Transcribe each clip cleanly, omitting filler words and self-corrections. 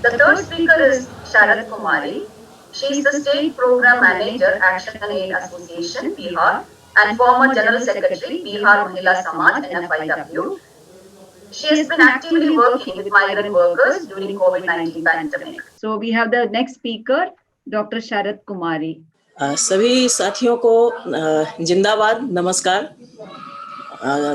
The third speaker is Sharath Kumari. She is the State Program Manager, Action Aid Association, Bihar, and former General Secretary, Bihar Mahila Samaj, NFIW. She has been actively working with migrant workers during COVID-19 pandemic. So we have the next speaker, Dr. Sharath Kumari. सभी साथियों को जिंदाबाद, नमस्कार।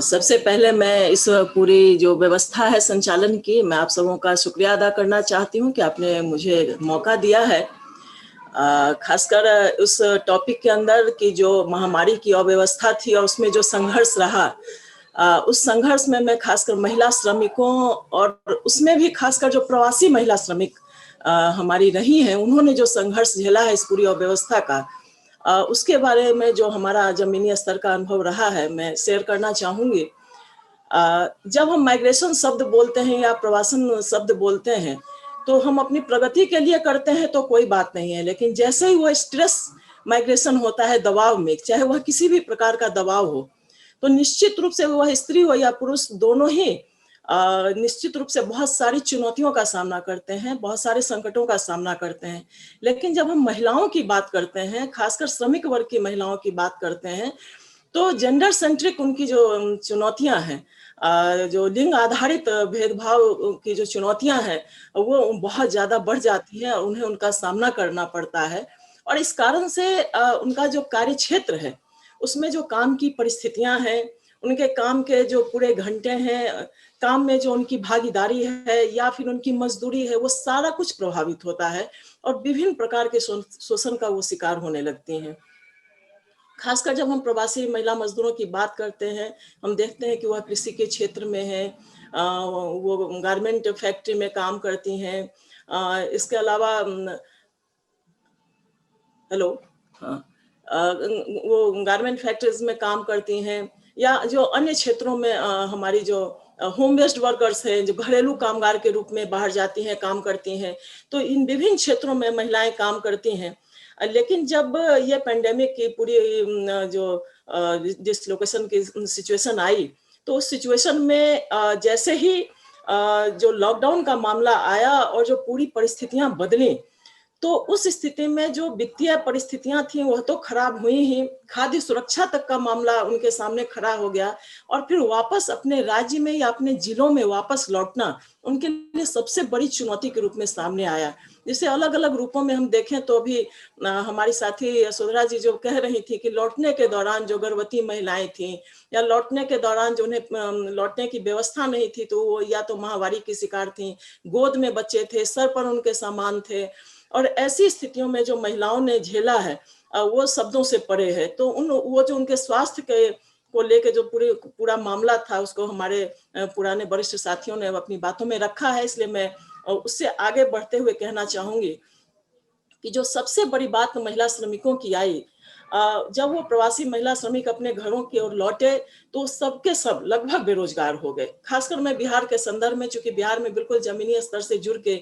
सबसे पहले मैं इस पूरी जो व्यवस्था है संचालन की, मैं आप सबों का शुक्रिया अदा करना चाहती हूँ कि आपने मुझे मौका दिया है। खासकर उस टॉपिक के अंदर की जो महामारी की अव्यवस्था थी और उसमें जो संघर्ष रहा, उस संघर्ष में मैं खासकर महिला श्रमिकों और उसमें भी खासकर जो प्रवासी महिला श्रमिक हमारी रही हैं, उन्होंने जो संघर्ष झेला है इस पूरी अव्यवस्था का, उसके बारे में जो हमारा जमीनी स्तर का अनुभव रहा है मैं शेयर करना चाहूँगी। जब हम माइग्रेशन शब्द बोलते हैं या प्रवासन शब्द बोलते हैं तो हम अपनी प्रगति के लिए करते हैं तो कोई बात नहीं है, लेकिन जैसे ही वो स्ट्रेस माइग्रेशन होता है दबाव में, चाहे वह किसी भी प्रकार का दबाव हो, तो निश्चित रूप से वह स्त्री हो या पुरुष दोनों ही निश्चित रूप से बहुत सारी चुनौतियों का सामना करते हैं, बहुत सारे संकटों का सामना करते हैं। लेकिन जब हम महिलाओं की बात करते हैं, खासकर श्रमिक वर्ग की महिलाओं की बात करते हैं, तो जेंडर सेंट्रिक उनकी जो चुनौतियां हैं, जो लिंग आधारित भेदभाव की जो चुनौतियां हैं वो बहुत ज्यादा बढ़ जाती हैं और उन्हें उनका सामना करना पड़ता है। और इस कारण से उनका जो कार्य क्षेत्र है उसमें जो काम की परिस्थितियां हैं, उनके काम के जो पूरे घंटे हैं, काम में जो उनकी भागीदारी है या फिर उनकी मजदूरी है, वो सारा कुछ प्रभावित होता है और विभिन्न प्रकार के शोषण का वो शिकार होने लगती हैं। खासकर जब हम प्रवासी महिला मजदूरों की बात करते हैं, हम देखते हैं कि वह कृषि के क्षेत्र में है, वो गारमेंट फैक्ट्री में काम करती हैं, इसके अलावा वो गारमेंट फैक्ट्रीज में काम करती हैं, या जो अन्य क्षेत्रों में हमारी जो होम बेस्ड वर्कर्स हैं, जो घरेलू कामगार के रूप में बाहर जाती हैं, काम करती हैं। तो इन विभिन्न क्षेत्रों में महिलाएं काम करती हैं। लेकिन जब ये पेंडेमिक की पूरी जो डिसलोकेशन की सिचुएशन आई, तो उस सिचुएशन में जैसे ही जो लॉकडाउन का मामला आया और जो पूरी परिस्थितियां बदली, तो उस स्थिति में जो वित्तीय परिस्थितियां थी वह तो खराब हुई ही, खाद्य सुरक्षा तक का मामला उनके सामने खड़ा हो गया और फिर वापस अपने राज्य में या अपने जिलों में वापस लौटना उनके लिए सबसे बड़ी चुनौती के रूप में सामने आया। जिसे अलग अलग रूपों में हम देखें तो अभी हमारी साथी यशोधरा जी जो कह रही थी कि लौटने के दौरान जो गर्भवती महिलाएं थी या लौटने के दौरान जो उन्हें लौटने की व्यवस्था नहीं थी, तो वो या तो महामारी की शिकार थी, गोद में बच्चे थे, सर पर उनके सामान थे, और ऐसी स्थितियों में जो महिलाओं ने झेला है वो शब्दों से परे है। तो वो जो उनके स्वास्थ्य के को लेके जो पूरा मामला था उसको हमारे पुराने वरिष्ठ साथियों ने अपनी बातों में रखा है, इसलिए मैं उससे आगे बढ़ते हुए कहना चाहूंगी कि जो सबसे बड़ी बात महिला श्रमिकों की आई, जब वो प्रवासी महिला श्रमिक अपने घरों की ओर लौटे तो सबके सब लगभग बेरोजगार हो गए। खासकर मैं बिहार के संदर्भ में, चूंकि बिहार में बिल्कुल जमीनी स्तर से जुड़ के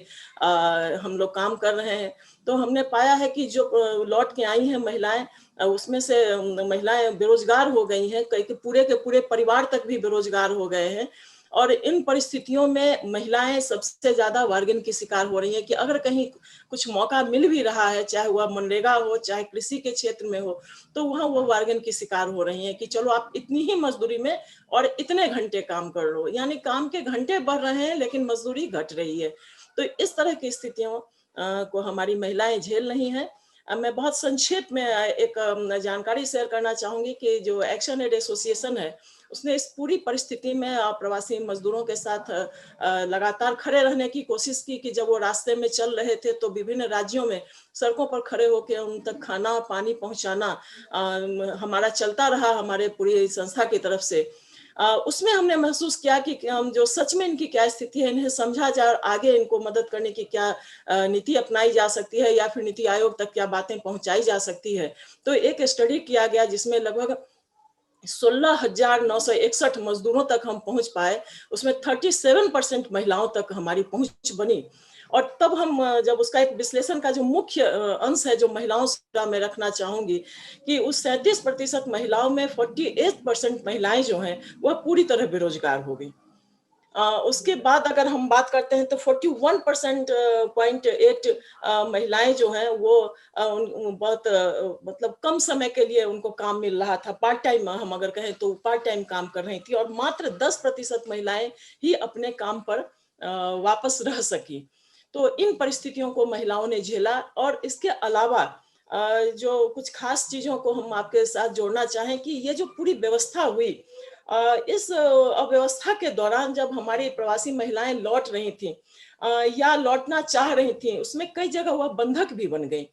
हम लोग काम कर रहे हैं, तो हमने पाया है कि जो लौट के आई हैं महिलाएं, उसमें से महिलाएं बेरोजगार हो गई हैं, कई के पूरे परिवार तक भी बेरोजगार हो गए हैं। और इन परिस्थितियों में महिलाएं सबसे ज्यादा बार्गेन की शिकार हो रही हैं कि अगर कहीं कुछ मौका मिल भी रहा है, चाहे वह मनरेगा हो चाहे कृषि के क्षेत्र में हो, तो वहाँ वो बार्गेन की शिकार हो रही हैं कि चलो आप इतनी ही मजदूरी में और इतने घंटे काम कर लो, यानी काम के घंटे बढ़ रहे हैं लेकिन मजदूरी घट रही है। तो इस तरह की स्थितियों को हमारी महिलाएं झेल रही हैं। मैं बहुत संक्षेप में एक जानकारी शेयर करना चाहूंगी कि जो एक्शन एड एसोसिएशन है उसने इस पूरी परिस्थिति में प्रवासी मजदूरों के साथ लगातार खड़े रहने की कोशिश की कि जब वो रास्ते में चल रहे थे तो विभिन्न राज्यों में सड़कों पर खड़े होकर उन तक खाना और पानी पहुंचाना हमारा चलता रहा, हमारे पूरी संस्था की तरफ से। उसमें हमने महसूस किया कि हम जो सच में इनकी क्या स्थिति है, इन्हें समझा जाए, आगे इनको मदद करने की क्या नीति अपनाई जा सकती है या फिर नीति आयोग तक क्या बातें पहुंचाई जा सकती है। तो एक स्टडी किया गया जिसमें लगभग 16,961 मजदूरों तक हम पहुंच पाए, उसमें 37% महिलाओं तक हमारी पहुंच बनी। और तब हम जब उसका एक विश्लेषण का जो मुख्य अंश है जो महिलाओं से मैं रखना चाहूंगी कि उस 37% महिलाओं में 48% महिलाएं जो हैं वह पूरी तरह बेरोजगार हो गई। उसके बाद अगर हम बात करते हैं तो 41% 0.8 महिलाएं जो हैं वो बहुत मतलब कम समय के लिए उनको काम मिल रहा था। पार्ट टाइम हम अगर कहें तो पार्ट टाइम काम कर रही थी, और मात्र 10% महिलाएं ही अपने काम पर वापस रह सकी। तो इन परिस्थितियों को महिलाओं ने झेला। और इसके अलावा जो कुछ खास चीजों को हम आपके साथ जोड़ना चाहें कि ये जो पूरी व्यवस्था हुई, इस अव्यवस्था के दौरान जब हमारी प्रवासी महिलाएं लौट रही थीं या लौटना चाह रही थीं, उसमें कई जगह वह बंधक भी बन गई।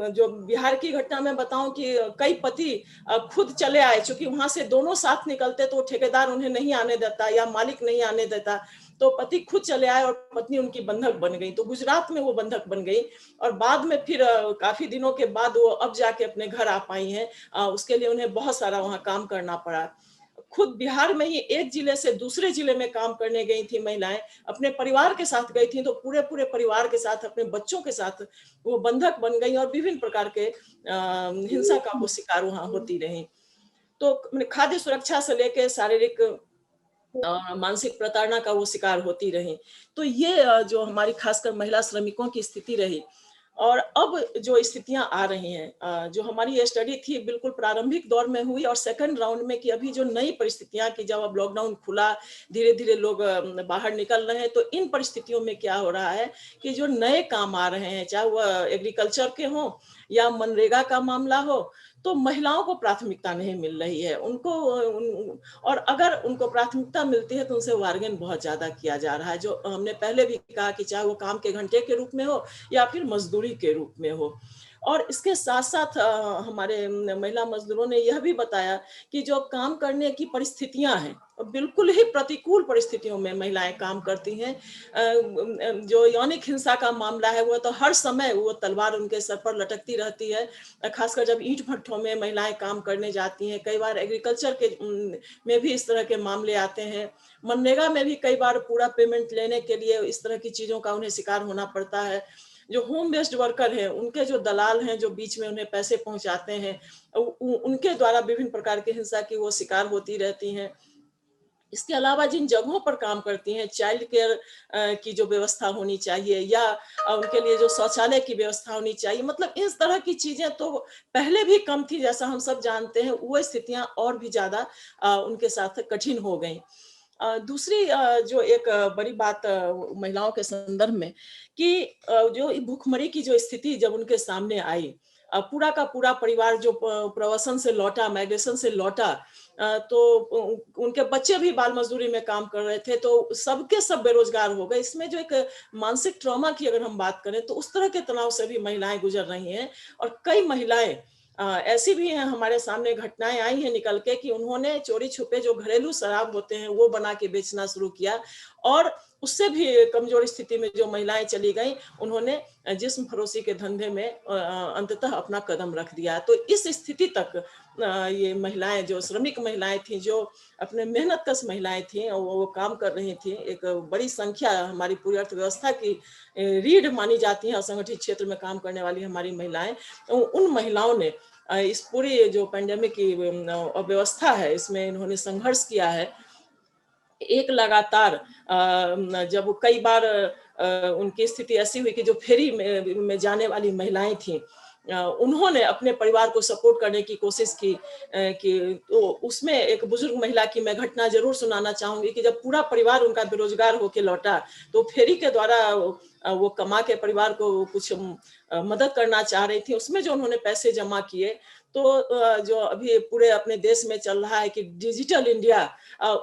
जो बिहार की घटना में बताऊं कि कई पति खुद चले आए, चूंकि वहां से दोनों साथ निकलते तो ठेकेदार उन्हें नहीं आने देता या मालिक नहीं आने देता, तो पति खुद चले आए और पत्नी उनकी बंधक बन गई। तो गुजरात में वो बंधक बन गई, और बाद में फिर काफी दिनों के बाद वो अब जाके अपने घर आ पाई हैं। उसके लिए उन्हें बहुत सारा वहां काम करना पड़ा। खुद बिहार में ही एक जिले से दूसरे जिले में काम करने गई थी महिलाएं, अपने परिवार के साथ गई थी, तो पूरे पूरे परिवार के साथ अपने बच्चों के साथ वो बंधक बन गई और विभिन्न प्रकार के हिंसा का वो शिकार वहां होती रही। तो खाद्य सुरक्षा से लेकर शारीरिक मानसिक प्रताड़ना का वो शिकार होती रही। तो ये जो हमारी खासकर महिला श्रमिकों की स्थिति रही। और अब जो स्थितियां आ रही हैं, जो हमारी ये स्टडी थी बिल्कुल प्रारंभिक दौर में हुई और सेकंड राउंड में, कि अभी जो नई परिस्थितियां कि जब अब लॉकडाउन खुला, धीरे धीरे लोग बाहर निकल रहे हैं, तो इन परिस्थितियों में क्या हो रहा है कि जो नए काम आ रहे हैं, चाहे वह एग्रीकल्चर के हों या मनरेगा का मामला हो, तो महिलाओं को प्राथमिकता नहीं मिल रही है उनको। और अगर उनको प्राथमिकता मिलती है तो उनसे बार्गेन बहुत ज्यादा किया जा रहा है, जो हमने पहले भी कहा कि चाहे वो काम के घंटे के रूप में हो या फिर मजदूरी के रूप में हो। और इसके साथ साथ हमारे महिला मजदूरों ने यह भी बताया कि जो काम करने की परिस्थितियां हैं, बिल्कुल ही प्रतिकूल परिस्थितियों में महिलाएं काम करती हैं। जो यौनिक हिंसा का मामला है वो तो हर समय वो तलवार उनके सर पर लटकती रहती है, खासकर जब ईंट भट्ठों में महिलाएं काम करने जाती हैं। कई बार एग्रीकल्चर के में भी इस तरह के मामले आते हैं। मनरेगा में भी कई बार पूरा पेमेंट लेने के लिए इस तरह की चीजों का उन्हें शिकार होना पड़ता है। जो होम बेस्ड वर्कर हैं, उनके जो दलाल हैं जो बीच में उन्हें पैसे पहुंचाते हैं, उनके द्वारा विभिन्न प्रकार की हिंसा की वो शिकार होती रहती हैं। इसके अलावा जिन जगहों पर काम करती हैं, चाइल्ड केयर की जो व्यवस्था होनी चाहिए या उनके लिए जो शौचालय की व्यवस्था होनी चाहिए, मतलब इस तरह की चीजें तो पहले भी कम थी, जैसा हम सब जानते हैं। वो स्थितियां और भी ज्यादा उनके साथ कठिन हो गई। दूसरी जो एक बड़ी बात महिलाओं के संदर्भ में, कि जो भूखमरी की जो स्थिति जब उनके सामने आई, पूरा का पूरा परिवार जो प्रवासन से लौटा, माइग्रेशन से लौटा, तो उनके बच्चे भी बाल मजदूरी में काम कर रहे थे, तो सबके सब बेरोजगार हो गए। इसमें जो एक मानसिक ट्रॉमा की अगर हम बात करें तो उस तरह के तनाव से भी महिलाएं गुजर रही हैं। और कई महिलाएं ऐसी भी हैं, हमारे सामने घटनाएं आई हैं निकल के, कि उन्होंने चोरी छुपे जो घरेलू शराब होते हैं वो बना के बेचना शुरू किया, और उससे भी कमजोर स्थिति में जो महिलाएं चली गईं, उन्होंने जिस्म फरोशी के धंधे में अंततः अपना कदम रख दिया। तो इस स्थिति तक ये महिलाएं, जो श्रमिक महिलाएं थी, जो अपने मेहनत कश महिलाएं थी, वो काम कर रही थी। एक बड़ी संख्या हमारी पूरी अर्थव्यवस्था की रीढ़ मानी जाती है असंगठित क्षेत्र में काम करने वाली हमारी महिलाएं। उन महिलाओं ने इस पूरी जो पेंडेमिक की अव्यवस्था है, इसमें इन्होंने संघर्ष किया है। एक लगातार जब कई बार उनकी स्थिति ऐसी हुई कि जो फेरी में जाने वाली महिलाएं थी, उन्होंने अपने परिवार को सपोर्ट करने की कोशिश की, कि तो उसमें एक बुजुर्ग महिला की मैं घटना जरूर सुनाना चाहूंगी, कि जब पूरा परिवार उनका बेरोजगार होकर लौटा, तो फेरी के द्वारा वो कमा के परिवार को कुछ मदद करना चाह रही थी। उसमें जो उन्होंने पैसे जमा किए, तो जो अभी पूरे अपने देश में चल रहा है कि डिजिटल इंडिया,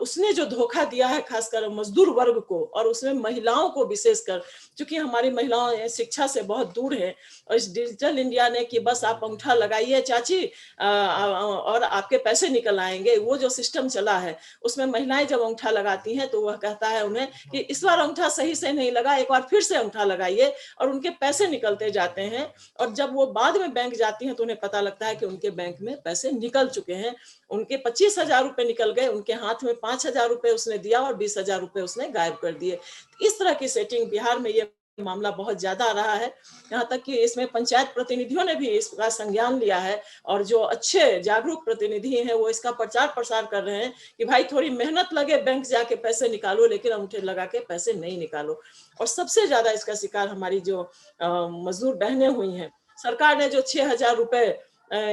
उसने जो धोखा दिया है खासकर मजदूर वर्ग को, और उसमें महिलाओं को विशेषकर, क्योंकि हमारी महिलाएं शिक्षा से बहुत दूर हैं, और इस डिजिटल इंडिया ने कि बस आप अंगूठा लगाइए चाची और आपके पैसे निकल आएंगे, वो जो सिस्टम चला है, उसमें महिलाएं जब अंगूठा लगाती हैं तो वह कहता है उन्हें कि इस बार अंगूठा सही से नहीं लगा, एक बार फिर से अंगूठा लगाइए, और उनके पैसे निकलते जाते हैं। और जब वो बाद में बैंक जाती हैं तो उन्हें पता लगता है कि उनके बैंक में पैसे निकल चुके हैं। उनके 25,000 रुपए निकल गए, उनके हाथ में 5,000 रुपए उसने दिया और 20,000 रुपए उसने गायब कर दिए। इस तरह की सेटिंग बिहार में ये मामला बहुत ज्यादा रहा है। यहाँ तक कि इसमें पंचायत प्रतिनिधियों ने भी इसका संज्ञान लिया है और जो अच्छे जागरूक प्रतिनिधि हैं वो इसका प्रचार प्रसार कर रहे हैं कि भाई थोड़ी मेहनत लगे, बैंक जाके पैसे निकालो, लेकिन अंगूठे लगा के पैसे नहीं निकालो। और सबसे ज्यादा इसका शिकार हमारी जो मजदूर बहनें हुई हैं। सरकार ने जो 6,000 रुपए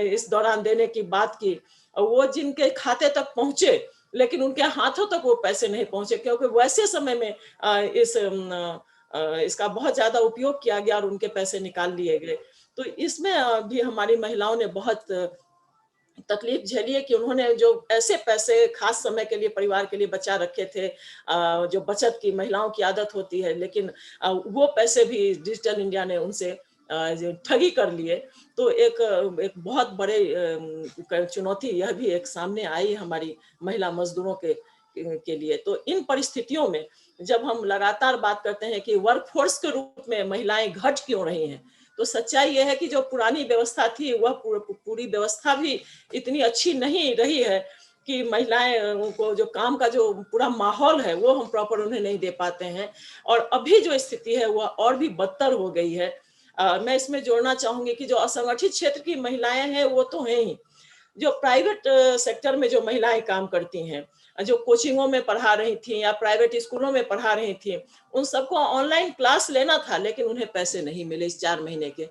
इस दौरान देने की बात की, वो जिनके खाते तक पहुंचे लेकिन उनके हाथों तक वो पैसे नहीं पहुंचे, क्योंकि वैसे समय में इसका बहुत ज्यादा उपयोग किया गया और उनके पैसे निकाल लिए गए। तो इसमें भी हमारी महिलाओं ने बहुत तकलीफ झेली है कि उन्होंने जो ऐसे पैसे खास समय के लिए परिवार के लिए बचा रखे थे, जो बचत की महिलाओं की आदत होती है, लेकिन वो पैसे भी डिजिटल इंडिया ने उनसे ठगी कर लिए। तो एक बहुत बड़े चुनौती यह भी एक सामने आई हमारी महिला मजदूरों के लिए। तो इन परिस्थितियों में जब हम लगातार बात करते हैं कि वर्कफोर्स के रूप में महिलाएं घट क्यों रही हैं, तो सच्चाई यह है कि जो पुरानी व्यवस्था थी वह पूरी व्यवस्था भी इतनी अच्छी नहीं रही है कि महिलाएं को जो काम का जो पूरा माहौल है वो हम प्रॉपर उन्हें नहीं दे पाते हैं। और अभी जो स्थिति है वह और भी बदतर हो गई है। मैं इसमें जोड़ना चाहूंगी कि जो असंगठित क्षेत्र की महिलाएं हैं वो तो हैं ही, जो प्राइवेट सेक्टर में जो महिलाएं काम करती हैं, जो कोचिंगों में पढ़ा रही थी या प्राइवेट स्कूलों में पढ़ा रही थी, उन सबको ऑनलाइन क्लास लेना था लेकिन उन्हें पैसे नहीं मिले इस 4 महीने के।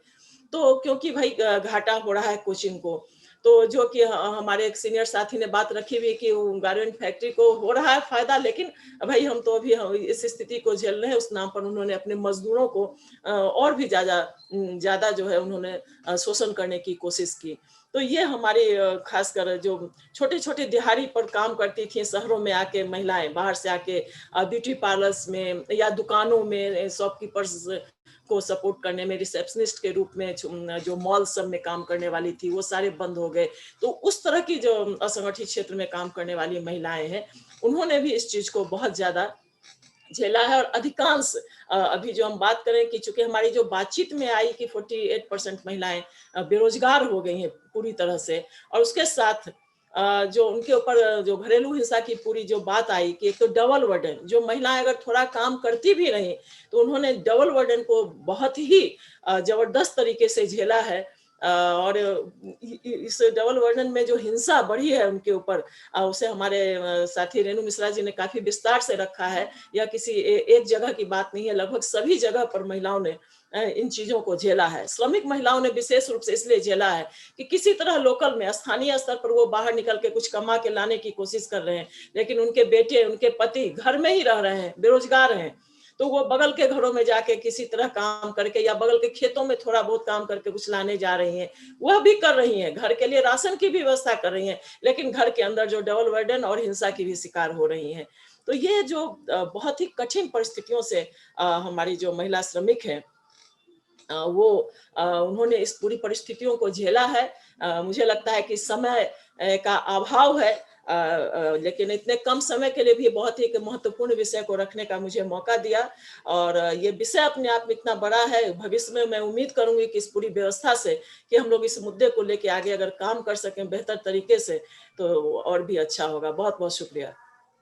तो क्योंकि भाई घाटा हो रहा है कोचिंग को, तो जो कि हमारे एक सीनियर साथी ने बात रखी हुई कि गारमेंट फैक्ट्री को हो रहा है फायदा, लेकिन भाई हम तो अभी इस स्थिति को झेल रहे हैं। उस नाम पर उन्होंने अपने मजदूरों को और भी ज्यादा जो है उन्होंने शोषण करने की कोशिश की। तो ये हमारी खासकर जो छोटे छोटे दिहाड़ी पर काम करती थी शहरों में आके महिलाएं, बाहर से आके ब्यूटी पार्लर्स में या दुकानों में शॉपकीपर्स को सपोर्ट करने में, रिसेप्शनिस्ट के रूप में जो मॉल सब में काम करने वाली थी वो सारे बंद हो गए। तो उस तरह की जो असंगठित क्षेत्र में काम करने वाली महिलाएं हैं उन्होंने भी इस चीज को बहुत ज्यादा झेला है। और अधिकांश अभी जो हम बात करें कि चूंकि हमारी जो बातचीत में आई कि 48% महिलाएं बेरोजगार हो गई हैं पूरी तरह से, और उसके साथ जो उनके ऊपर जो घरेलू हिंसा की पूरी जो बात आई कि एक तो डबल वर्डन, जो महिलाएं अगर थोड़ा काम करती भी रही तो उन्होंने डबल वर्डन को बहुत ही जबरदस्त तरीके से झेला है। और इस डबल वर्डन में जो हिंसा बढ़ी है उनके ऊपर, उसे हमारे साथी रेणु मिश्रा जी ने काफी विस्तार से रखा है। यह किसी एक जगह की बात नहीं है, लगभग सभी जगह पर महिलाओं ने इन चीजों को झेला है। श्रमिक महिलाओं ने विशेष रूप से इसलिए झेला है कि किसी तरह लोकल में स्थानीय स्तर पर वो बाहर निकल के कुछ कमा के लाने की कोशिश कर रहे हैं, लेकिन उनके बेटे उनके पति घर में ही रह रहे हैं, बेरोजगार हैं। तो वो बगल के घरों में जाके किसी तरह काम करके या बगल के खेतों में थोड़ा बहुत काम करके कुछ लाने जा रही हैं, वह भी कर रही हैं, घर के लिए राशन की भी व्यवस्था कर रही हैं, लेकिन घर के अंदर जो डबल बर्डन और हिंसा की भी शिकार हो रही हैं। तो ये जो बहुत ही कठिन परिस्थितियों से हमारी जो महिला श्रमिक हैं वो उन्होंने इस पूरी परिस्थितियों को झेला है। मुझे लगता है कि समय का अभाव है, लेकिन इतने कम समय के लिए भी बहुत ही महत्वपूर्ण विषय को रखने का मुझे मौका दिया। और ये विषय अपने आप में इतना बड़ा है, भविष्य में मैं उम्मीद करूंगी कि इस पूरी व्यवस्था से कि हम लोग इस मुद्दे को लेके आगे अगर काम कर सकें बेहतर तरीके से तो और भी अच्छा होगा। बहुत बहुत शुक्रिया।